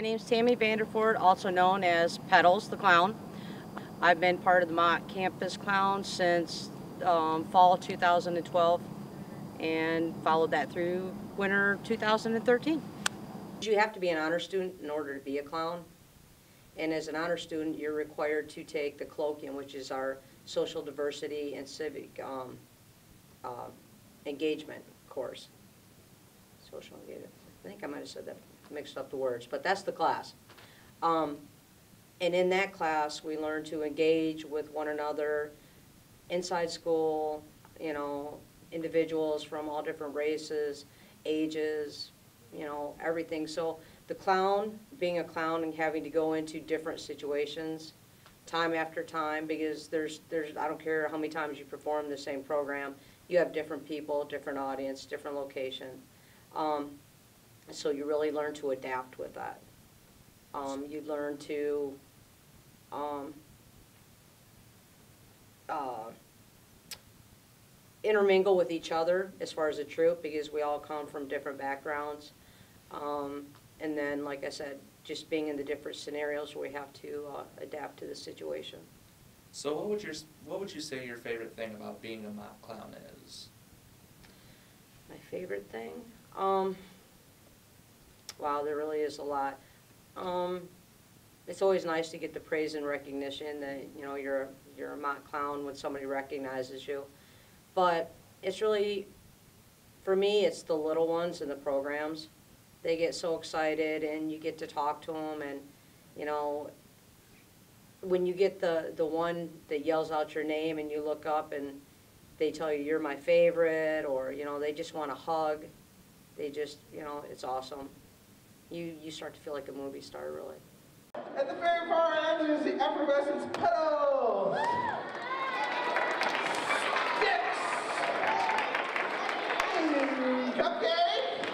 name's Tammy Vanderford, also known as Pedals the Clown. I've been part of the Mott Campus Clown since fall 2012 and followed that through winter 2013. You have to be an honor student in order to be a clown. And as an honor student, you're required to take the colloquium, which is our social diversity and civic engagement course. Social engagement. I think I might have said that, mixed up the words, but that's the class. And in that class, we learn to engage with one another inside school, you know, individuals from all different races, ages, you know, everything. So the clown, being a clown and having to go into different situations time after time, because there's I don't care how many times you perform the same program, you have different people, different audience, different location. So you really learn to adapt with that. You learn to intermingle with each other as far as a troupe, because we all come from different backgrounds. And then, like I said, just being in the different scenarios where we have to adapt to the situation. So what would you say your favorite thing about being a Mott clown is? My favorite thing? Wow, there really is a lot. It's always nice to get the praise and recognition that, you know, you're a Mott clown when somebody recognizes you. But it's really, for me, it's the little ones in the programs. They get so excited and you get to talk to them, and, you know, when you get the one that yells out your name and you look up and they tell you you're my favorite, or, you know, they just want a hug. They just, you know, it's awesome. You start to feel like a movie star, really. At the very far end is the effervescence pedals. Sticks. Cupcake.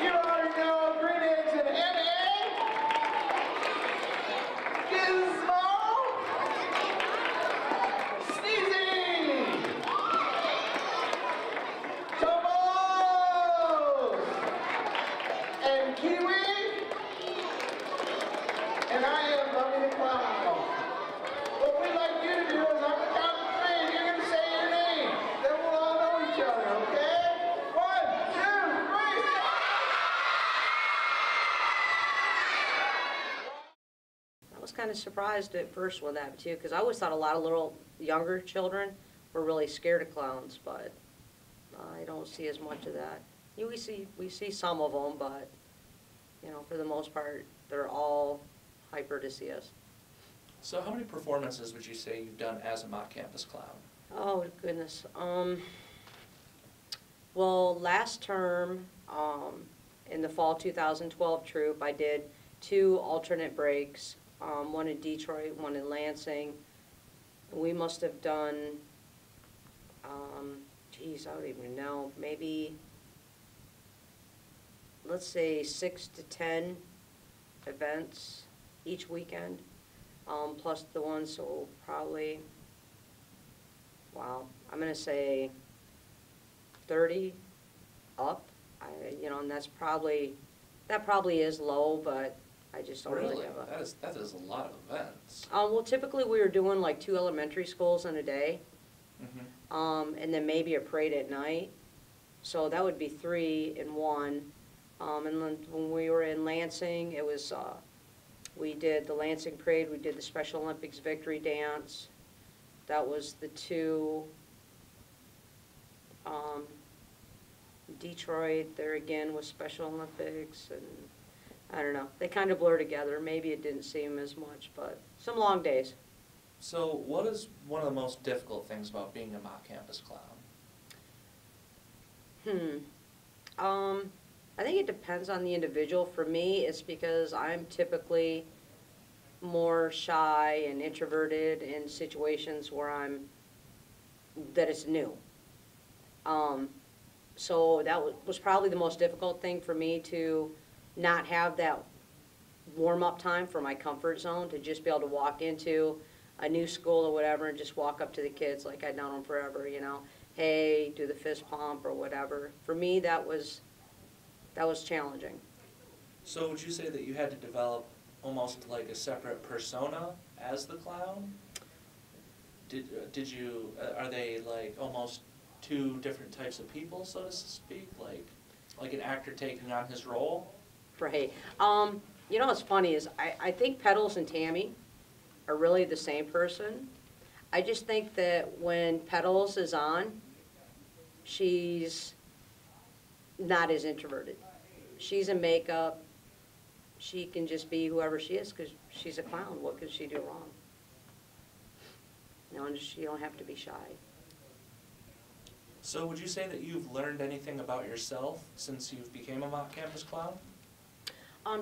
You already know green eggs and ham. Gizmo. Sneezy. Tomo. And Kiwi. And I am Loving the Clown. What we'd like you to do is, on the count of three, you're going to say your name. Then we'll all know each other, okay? 1, 2, 3, I was kind of surprised at first with that, too, because I always thought a lot of little younger children were really scared of clowns, but I don't see as much of that. We see some of them, but, you know, for the most part, they're all hyper to see us. So how many performances would you say you've done as a Mott campus clown? Oh, goodness. Well, last term, in the fall 2012 troupe, I did 2 alternate breaks, one in Detroit, one in Lansing. We must have done, geez, I don't even know, maybe, let's say 6 to 10 events each weekend, plus the ones, so probably, wow, I'm going to say 30 up. You know, and that probably is low, but I just don't really have a... That is a lot of events. Well, typically we were doing like 2 elementary schools in a day, and then maybe a parade at night. So that would be 3 in 1. And then when we were in Lansing, it was, we did the Lansing Parade, we did the Special Olympics Victory Dance. That was the 2. Detroit, there again was Special Olympics, and I don't know. They kind of blur together. Maybe it didn't seem as much, but some long days. So what is one of the most difficult things about being a Mott campus clown? I think it depends on the individual. For me, it's because I'm typically more shy and introverted in situations where that it's new. So that was probably the most difficult thing for me, to not have that warm-up time for my comfort zone, to just be able to walk into a new school or whatever and just walk up to the kids like I'd known them forever, you know, hey, do the fist pump or whatever. For me, that was challenging. So would you say that you had to develop almost like a separate persona as the clown? Did you, are they like almost two different types of people, so to speak? Like an actor taking on his role? Right. You know what's funny is I think Petals and Tammy are really the same person. I just think that when Petals is on, she's not as introverted. She's in makeup. She can just be whoever she is because she's a clown. What could she do wrong? You know, and she don't have to be shy. So would you say that you've learned anything about yourself since you became a Mott campus clown?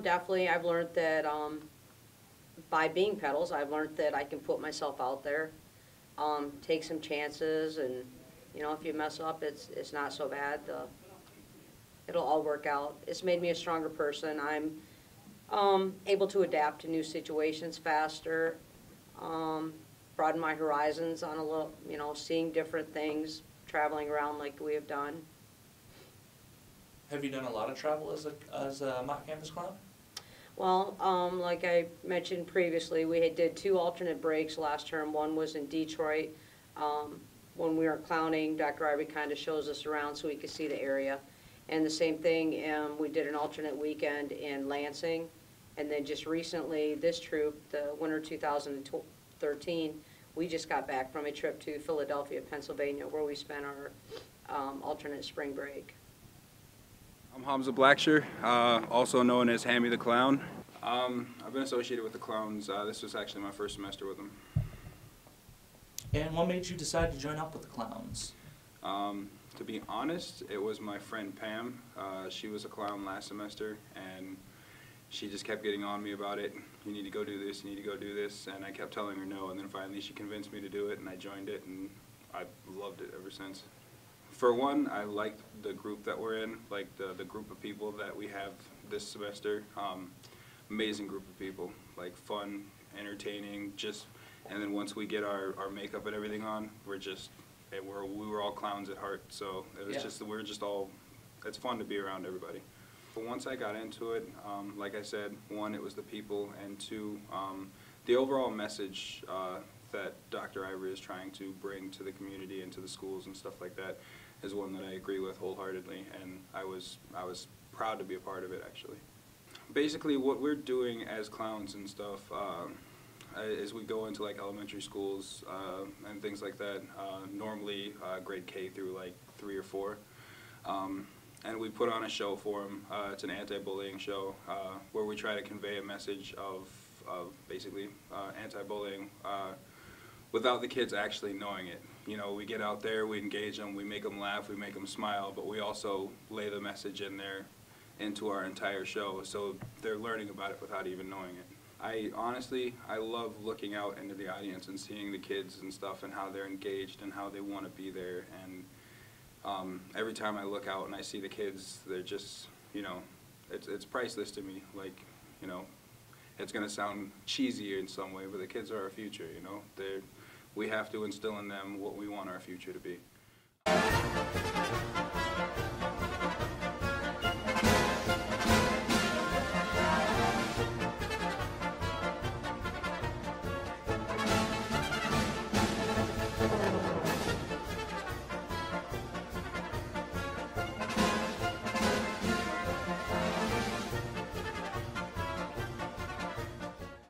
Definitely. I've learned that by being Petals, I've learned that I can put myself out there, take some chances, and you know, if you mess up, it's not so bad. It'll all work out. It's made me a stronger person. I'm able to adapt to new situations faster, broaden my horizons on a little, you know, seeing different things, traveling around like we have done. Have you done a lot of travel as a Mott campus clown? Well, like I mentioned previously, we did 2 alternate breaks last term. One was in Detroit. When we were clowning, Dr. Ivy kind of shows us around so we could see the area. And the same thing, we did an alternate weekend in Lansing. And then just recently, this troop, the winter 2013, we just got back from a trip to Philadelphia, Pennsylvania, where we spent our alternate spring break. I'm Hamza Blacksher, also known as Hammy the Clown. I've been associated with the clowns. This was actually my first semester with them. And what made you decide to join up with the clowns? To be honest, it was my friend Pam. She was a clown last semester, and she just kept getting on me about it. You need to go do this, you need to go do this, and I kept telling her no, and then finally she convinced me to do it, and I joined it, and I've loved it ever since. For one, I like the group that we're in, like the group of people that we have this semester. Amazing group of people, like fun, entertaining, and then once we get our makeup and everything on, we were all clowns at heart, so it was it's fun to be around everybody. But once I got into it, like I said, 1, it was the people, and 2, the overall message that Dr. Ivory is trying to bring to the community and to the schools and stuff like that is one that I agree with wholeheartedly, and I was proud to be a part of it, actually. Basically, what we're doing as clowns and stuff is we go into like elementary schools and things like that, normally grade K through like 3 or 4. And we put on a show for them. It's an anti-bullying show where we try to convey a message of basically anti-bullying without the kids actually knowing it. You know, we get out there, we engage them, we make them laugh, we make them smile, but we also lay the message in there into our entire show, so they're learning about it without even knowing it. I love looking out into the audience and seeing the kids and stuff and how they're engaged and how they want to be there, and every time I look out and I see the kids, they're just, you know, it's priceless to me. Like, you know, it's going to sound cheesy in some way, but the kids are our future, you know. We have to instill in them what we want our future to be.